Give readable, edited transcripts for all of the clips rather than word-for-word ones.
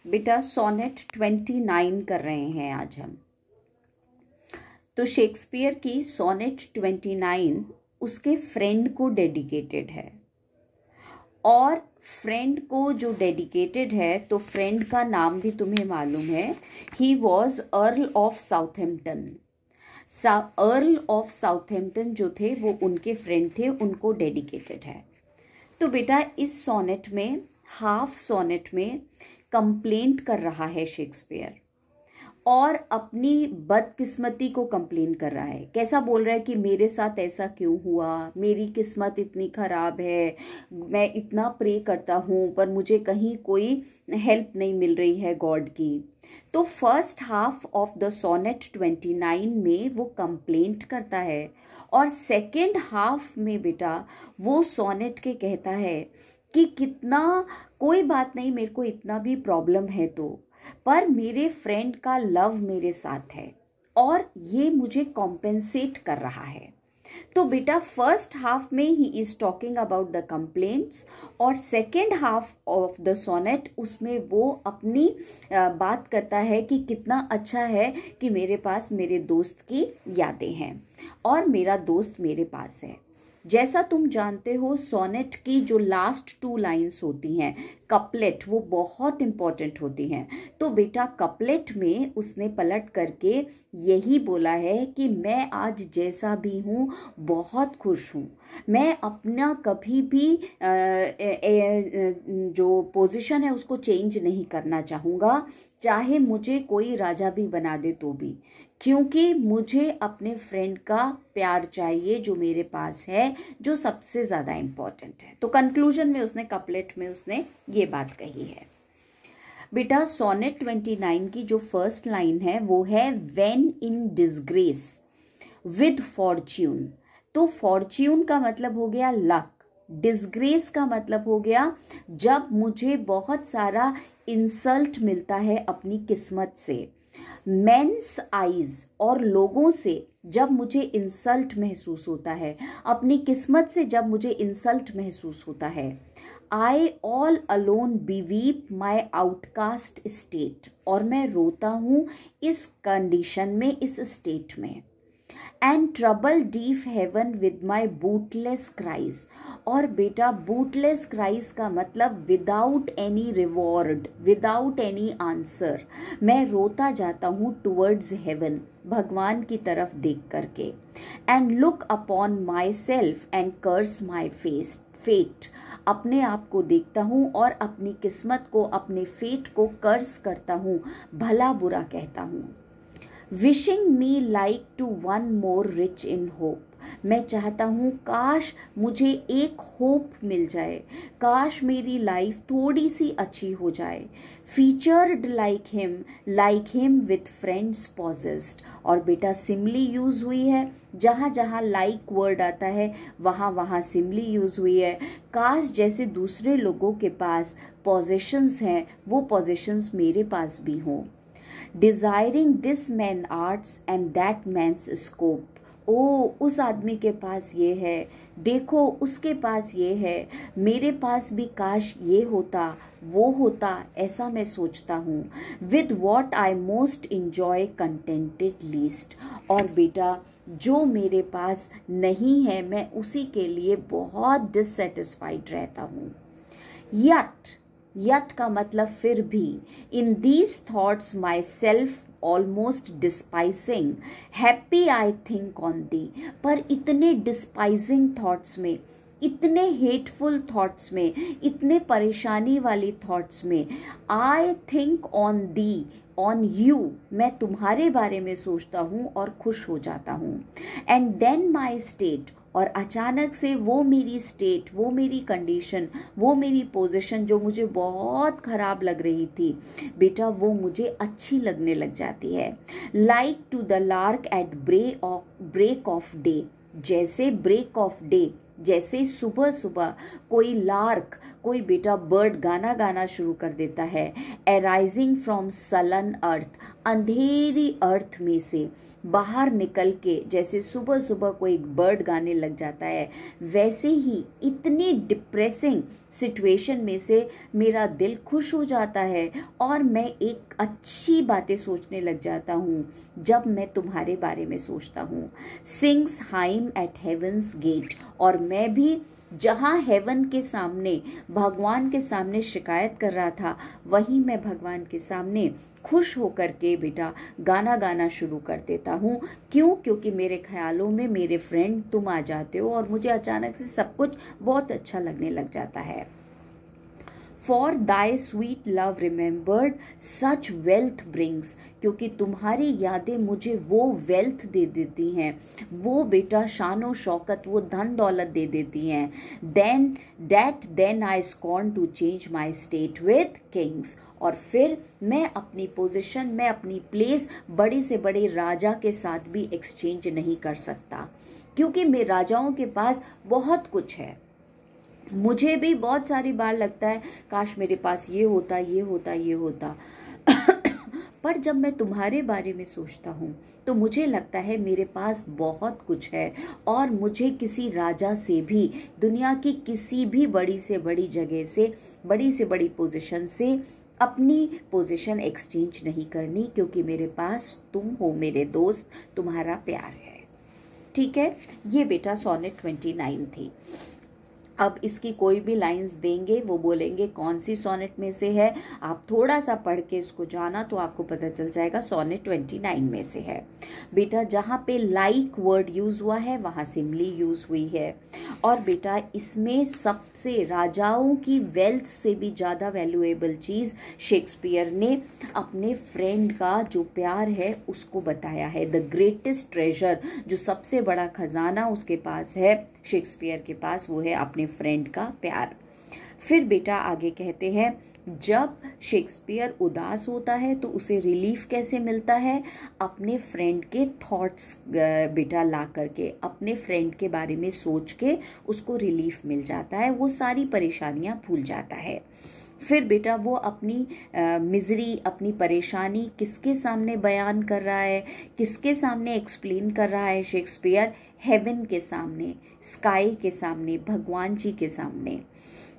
बेटा सोनेट 29 कर रहे हैं आज हम। तो शेक्सपियर की सोनेट 29 उसके फ्रेंड को डेडिकेटेड है, और फ्रेंड को जो डेडिकेटेड है तो फ्रेंड का नाम भी तुम्हें मालूम है, he was earl of Southampton. Earl of Southampton जो थे वो उनके फ्रेंड थे, उनको डेडिकेटेड है। तो बेटा इस सोनेट में, हाफ सोनेट में कंप्लेंट कर रहा है शेक्सपियर, और अपनी बदकिस्मती को कंप्लेन कर रहा है। कैसा बोल रहा है कि मेरे साथ ऐसा क्यों हुआ, मेरी किस्मत इतनी खराब है, मैं इतना प्रे करता हूँ पर मुझे कहीं कोई हेल्प नहीं मिल रही है गॉड की। तो first half of the sonnet 29 में वो कंप्लेंट करता है, और सेकेंड हाफ में बेटा वो सोनेट के कहता है कि कितना, कोई बात नहीं, मेरे को इतना भी प्रॉब्लम है तो, पर मेरे फ्रेंड का लव मेरे साथ है और ये मुझे कॉम्पेंसेट कर रहा है। तो बेटा फर्स्ट हाफ में ही is talking about the complaints, और second half of the sonnet उसमें वो अपनी बात करता है कि कितना अच्छा है कि मेरे पास मेरे दोस्त की यादें हैं और मेरा दोस्त मेरे पास है। जैसा तुम जानते हो सोनेट की जो लास्ट 2 लाइन्स होती हैं, कपलेट, वो बहुत इंपॉर्टेंट होती हैं। तो बेटा कपलेट में उसने पलट करके यही बोला है कि मैं आज जैसा भी हूँ बहुत खुश हूँ, मैं अपना कभी भी जो पोजीशन है उसको चेंज नहीं करना चाहूँगा, चाहे मुझे कोई राजा भी बना दे तो भी, क्योंकि मुझे अपने फ्रेंड का प्यार चाहिए जो मेरे पास है, जो सबसे ज़्यादा इम्पोर्टेंट है। तो कंक्लूजन में उसने, कपलेट में उसने ये बात कही है। बेटा सोनेट 29 की जो फर्स्ट लाइन है वो है when in disgrace with Fortune. तो फॉर्च्यून का मतलब हो गया लक, डिसग्रेस का मतलब हो गया जब मुझे बहुत सारा इंसल्ट मिलता है अपनी किस्मत से, मेंस आइज, और लोगों से जब मुझे इंसल्ट महसूस होता है, अपनी किस्मत से जब मुझे इंसल्ट महसूस होता है। आई ऑल अलोन बीवीप माई आउटकास्ट स्टेट, और मैं रोता हूँ इस कंडीशन में, इस स्टेट में। And trouble deaf heaven with my bootless cries, और बेटा बूटलेस क्राइज का मतलब without any reward, without any answer, मैं रोता जाता हूँ टुवर्ड्स हेवन, भगवान की तरफ देख करके। And look upon myself and curse my fate, अपने आप को देखता हूँ और अपनी किस्मत को, अपने फेट को कर्स करता हूँ, भला बुरा कहता हूँ। Wishing me like to one more rich in hope, मैं चाहता हूँ काश मुझे एक होप मिल जाए, काश मेरी लाइफ थोड़ी सी अच्छी हो जाए। Featured like him with friends possessed, और बेटा सिमली यूज हुई है, जहाँ जहाँ लाइक वर्ड आता है वहाँ वहाँ सिमली यूज हुई है। काश जैसे दूसरे लोगों के पास पॉजेशंस हैं वो पॉजेशंस मेरे पास भी हों। Desiring this man arts and that man's scope, ओ उस आदमी के पास ये है, देखो उसके पास ये है, मेरे पास भी काश ये होता वो होता, ऐसा मैं सोचता हूँ। With what I most enjoy contented least, और बेटा जो मेरे पास नहीं है मैं उसी के लिए बहुत डिससेटिस्फाइड रहता हूँ। यट का मतलब फिर भी, in these thoughts myself almost despising, happy I think on thee, पर इतने डिस्पाइसिंग थॉट्स में, इतने हेटफुल थॉट्स में, इतने परेशानी वाली थॉट्स में, आई think on the, on you, मैं तुम्हारे बारे में सोचता हूँ और खुश हो जाता हूँ। एंड देन माई स्टेट, और अचानक से वो मेरी स्टेट, वो मेरी कंडीशन, वो मेरी पोजीशन जो मुझे बहुत खराब लग रही थी बेटा, वो मुझे अच्छी लगने लग जाती है। Like to the lark at break of day, जैसे ब्रेक ऑफ डे, जैसे सुबह सुबह कोई लार्क, कोई बेटा बर्ड गाना गाना शुरू कर देता है, अराइजिंग फ्रॉम सलन अर्थ, अंधेरी अर्थ में से बाहर निकल के जैसे सुबह सुबह कोई बर्ड गाने लग जाता है, वैसे ही इतनी डिप्रेसिंग सिचुएशन में से मेरा दिल खुश हो जाता है और मैं एक अच्छी बातें सोचने लग जाता हूँ जब मैं तुम्हारे बारे में सोचता हूँ। Sings hymns at heaven's gate, और मैं भी जहाँ हेवन के सामने, भगवान के सामने शिकायत कर रहा था, वहीं मैं भगवान के सामने खुश होकर के बेटा गाना गाना शुरू कर देता हूँ। क्यों? क्योंकि मेरे ख्यालों में मेरे फ्रेंड तुम आ जाते हो और मुझे अचानक से सब कुछ बहुत अच्छा लगने लग जाता है। For thy sweet love remembered such wealth brings, क्योंकि तुम्हारी यादें मुझे वो वेल्थ दे देती हैं, वो बेटा शानो शौकत, वो धन दौलत दे देती हैं। Then I scorn to change my state with kings, और फिर मैं अपनी पोजीशन, मैं अपनी प्लेस बड़े से बड़े राजा के साथ भी एक्सचेंज नहीं कर सकता, क्योंकि मेरे राजाओं के पास बहुत कुछ है। मुझे भी बहुत सारी बार लगता है काश मेरे पास ये होता, ये होता, ये होता पर जब मैं तुम्हारे बारे में सोचता हूँ तो मुझे लगता है मेरे पास बहुत कुछ है और मुझे किसी राजा से भी, दुनिया की किसी भी बड़ी से बड़ी जगह से, बड़ी से बड़ी पोजीशन से अपनी पोजीशन एक्सचेंज नहीं करनी, क्योंकि मेरे पास तुम हो मेरे दोस्त, तुम्हारा प्यार है। ठीक है, ये बेटा सोनेट 29 थी। अब इसकी कोई भी लाइंस देंगे वो बोलेंगे कौन सी सोनेट में से है, आप थोड़ा सा पढ़ के इसको जाना तो आपको पता चल जाएगा सोनेट 29 में से है। बेटा जहाँ पे लाइक वर्ड यूज हुआ है वहाँ सिमली यूज हुई है, और बेटा इसमें सबसे राजाओं की वेल्थ से भी ज़्यादा वैल्यूएबल चीज़ शेक्सपियर ने अपने फ्रेंड का जो प्यार है उसको बताया है। द ग्रेटेस्ट ट्रेजर, जो सबसे बड़ा खजाना उसके पास है, शेक्सपियर के पास, वो है अपने फ्रेंड का प्यार। फिर बेटा आगे कहते हैं जब शेक्सपियर उदास होता है तो उसे रिलीफ कैसे मिलता है, अपने फ्रेंड के थॉट्स बेटा ला करके, अपने फ्रेंड के बारे में सोच के उसको रिलीफ मिल जाता है, वो सारी परेशानियां भूल जाता है। फिर बेटा वो अपनी मिजरी, अपनी परेशानी किसके सामने बयान कर रहा है, किसके सामने एक्सप्लेन कर रहा है शेक्सपियर, हेवन के सामने, स्काई के सामने, भगवान जी के सामने।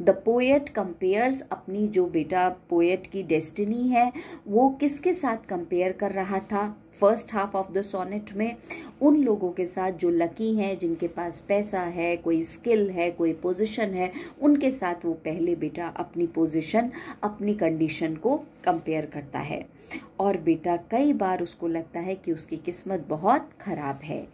द पोएट कंपेयर्स, अपनी जो बेटा पोएट की डेस्टिनी है वो किसके साथ कंपेयर कर रहा था first half of the sonnet में, उन लोगों के साथ जो लकी हैं, जिनके पास पैसा है, कोई स्किल है, कोई पोजीशन है, उनके साथ वो पहले बेटा अपनी पोजीशन, अपनी कंडीशन को कंपेयर करता है। और बेटा कई बार उसको लगता है कि उसकी किस्मत बहुत खराब है।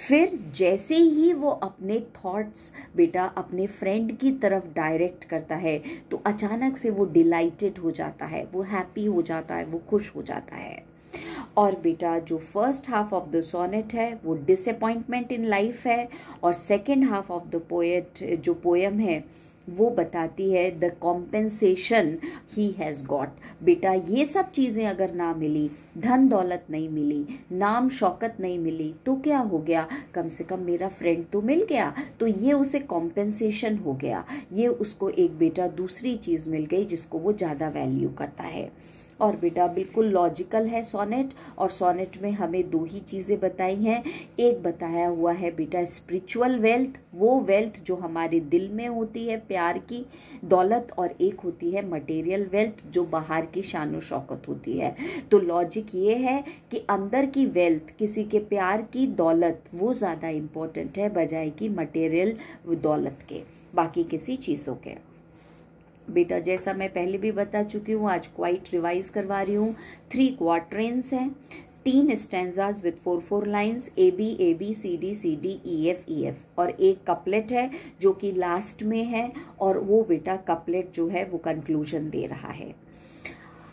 फिर जैसे ही वो अपने थॉट्स बेटा अपने फ्रेंड की तरफ डायरेक्ट करता है तो अचानक से वो डिलाइटेड हो जाता है, वो हैप्पी हो जाता है, वो खुश हो जाता है। और बेटा जो first half of the sonnet है वो डिसअपॉइंटमेंट इन लाइफ है, और second half of the poet जो पोएम है वो बताती है the compensation he has got. बेटा ये सब चीज़ें अगर ना मिली, धन दौलत नहीं मिली, नाम शौकत नहीं मिली, तो क्या हो गया, कम से कम मेरा फ्रेंड तो मिल गया, तो ये उसे कॉम्पेंसेशन हो गया, ये उसको एक बेटा दूसरी चीज़ मिल गई जिसको वो ज़्यादा वैल्यू करता है। और बेटा बिल्कुल लॉजिकल है सोनेट, और सोनेट में हमें दो ही चीज़ें बताई हैं। एक बताया हुआ है बेटा स्पिरिचुअल वेल्थ, वो वेल्थ जो हमारे दिल में होती है प्यार की दौलत, और एक होती है मटेरियल वेल्थ जो बाहर की शानो शौकत होती है। तो लॉजिक ये है कि अंदर की वेल्थ, किसी के प्यार की दौलत, वो ज़्यादा इम्पोर्टेंट है बजाय कि मटेरियल दौलत के, बाकी किसी चीज़ों के। बेटा जैसा मैं पहले भी बता चुकी हूँ, आज क्वाइट रिवाइज करवा रही हूँ। 3 क्वार्टरेंस हैं, 3 stanzas with 4 lines, A B C D E F, और एक कपलेट है जो कि लास्ट में है, और वो बेटा कपलेट जो है वो कंक्लूजन दे रहा है।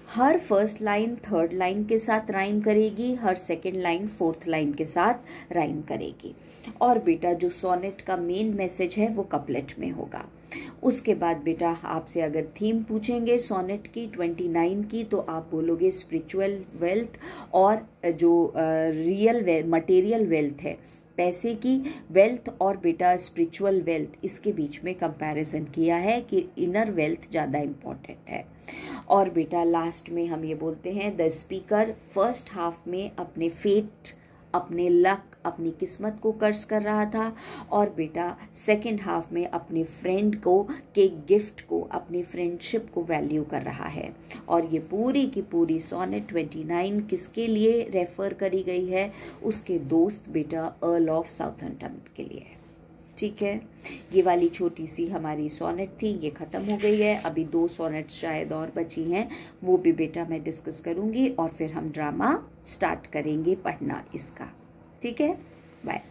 हर फर्स्ट लाइन थर्ड लाइन के साथ राइम करेगी, हर सेकंड लाइन फोर्थ लाइन के साथ राइम करेगी। और बेटा जो सोनेट का मेन मैसेज है वो कपलेट में होगा। उसके बाद बेटा आपसे अगर थीम पूछेंगे सोनेट की 29 की, तो आप बोलोगे स्पिरिचुअल वेल्थ, और जो रियल मटेरियल वेल्थ है, पैसे की वेल्थ और बेटा स्पिरिचुअल वेल्थ, इसके बीच में कंपैरिजन किया है कि इनर वेल्थ ज़्यादा इम्पॉर्टेंट है। और बेटा लास्ट में हम ये बोलते हैं द स्पीकर फर्स्ट हाफ में अपने फेट, अपने लक, अपनी किस्मत को कर्ज कर रहा था, और बेटा सेकंड हाफ में अपने फ्रेंड को के गिफ्ट को, अपनी फ्रेंडशिप को वैल्यू कर रहा है। और ये पूरी की पूरी सोनेट 29 किसके लिए रेफर करी गई है? उसके दोस्त बेटा अर्ल ऑफ साउथहैम्पटन के लिए। ठीक है, ये वाली छोटी सी हमारी सोनेट थी, ये ख़त्म हो गई है। अभी 2 सोनेट शायद और बची हैं, वो भी बेटा मैं डिस्कस करूँगी और फिर हम ड्रामा स्टार्ट करेंगे पढ़ना इसका। ठीक है, बाय।